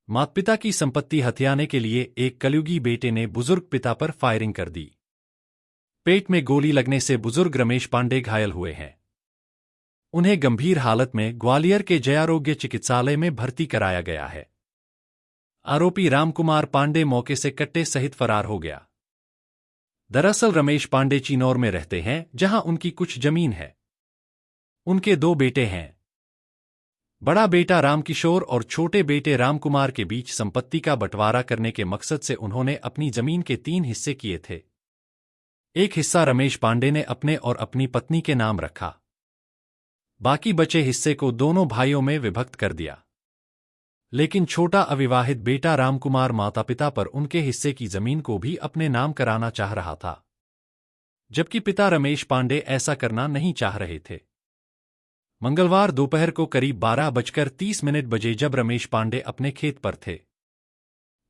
माता पिता की संपत्ति हथियाने के लिए एक कलयुगी बेटे ने बुजुर्ग पिता पर फायरिंग कर दी। पेट में गोली लगने से बुजुर्ग रमेश पांडे घायल हुए हैं। उन्हें गंभीर हालत में ग्वालियर के जयारोग्य चिकित्सालय में भर्ती कराया गया है। आरोपी रामकुमार पांडे मौके से कट्टे सहित फरार हो गया। दरअसल रमेश पांडे चिनौर में रहते हैं, जहां उनकी कुछ जमीन है। उनके 2 बेटे हैं। बड़ा बेटा रामकिशोर और छोटे बेटे रामकुमार के बीच संपत्ति का बंटवारा करने के मकसद से उन्होंने अपनी जमीन के 3 हिस्से किए थे। एक हिस्सा रमेश पांडे ने अपने और अपनी पत्नी के नाम रखा। बाकी बचे हिस्से को दोनों भाइयों में विभक्त कर दिया। लेकिन छोटा अविवाहित बेटा रामकुमार माता पिता पर उनके हिस्से की जमीन को भी अपने नाम कराना चाह रहा था, जबकि पिता रमेश पांडे ऐसा करना नहीं चाह रहे थे। मंगलवार दोपहर को करीब 12:30 बजे जब रमेश पांडे अपने खेत पर थे,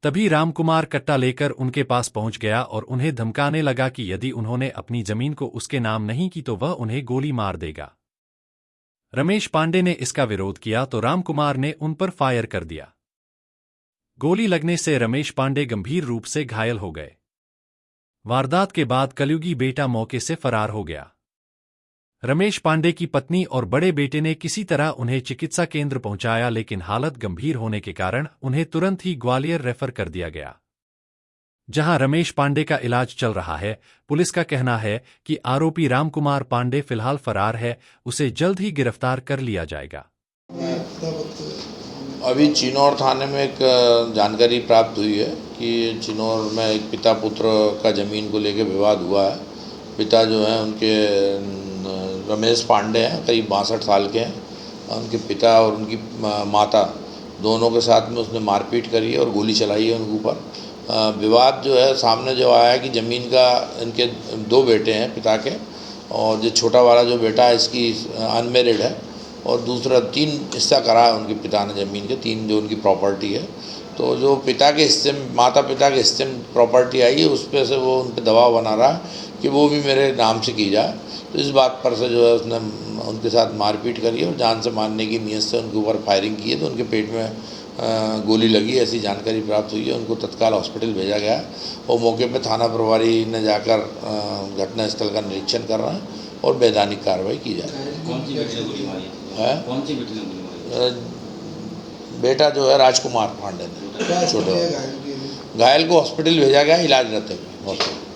तभी रामकुमार कट्टा लेकर उनके पास पहुंच गया और उन्हें धमकाने लगा कि यदि उन्होंने अपनी जमीन को उसके नाम नहीं की तो वह उन्हें गोली मार देगा। रमेश पांडे ने इसका विरोध किया तो रामकुमार ने उन पर फायर कर दिया। गोली लगने से रमेश पांडे गंभीर रूप से घायल हो गए। वारदात के बाद कलयुगी बेटा मौके से फरार हो गया। रमेश पांडे की पत्नी और बड़े बेटे ने किसी तरह उन्हें चिकित्सा केंद्र पहुंचाया, लेकिन हालत गंभीर होने के कारण उन्हें तुरंत ही ग्वालियर रेफर कर दिया गया, जहां रमेश पांडे का इलाज चल रहा है। पुलिस का कहना है कि आरोपी रामकुमार पांडे फिलहाल फरार है, उसे जल्द ही गिरफ्तार कर लिया जाएगा। अभी चिनौर थाने में एक जानकारी प्राप्त हुई है कि चिनौर में एक पिता पुत्र का ज़मीन को लेकर विवाद हुआ है। पिता जो हैं उनके रमेश पांडे हैं, करीब 62 साल के हैं। उनके पिता और उनकी माता दोनों के साथ में उसने मारपीट करी है और गोली चलाई है उनके ऊपर। विवाद जो है सामने जो आया है कि ज़मीन का, इनके 2 बेटे हैं पिता के, और जो छोटा वाला जो बेटा है इसकी अनमेरिड है, और दूसरा 3 हिस्सा करा है उनके पिता ने ज़मीन के, 3 जो उनकी प्रॉपर्टी है। तो जो पिता के हिस्से में, माता पिता के हिस्से में प्रॉपर्टी आई है, उस पर से वो उन पर दबाव बना रहा है कि वो भी मेरे नाम से की जाए। तो इस बात पर से जो है उसने उनके साथ मारपीट करी और जान से मारने की नीयत से उनके ऊपर फायरिंग की है। तो उनके पेट में गोली लगी, ऐसी जानकारी प्राप्त हुई है। उनको तत्काल हॉस्पिटल भेजा गया है और मौके पर थाना प्रभारी ने जाकर घटनास्थल का निरीक्षण कर रहे हैं और वैधानिक कार्रवाई की जा रही है। कौन सी बेटी ने गोली मारी है? कौन सी बेटी ने गोली मारी? बेटा जो है राजकुमार पांडे ने, छोटे घायल को हॉस्पिटल भेजा गया, इलाज रहते हुए हॉस्पिटल।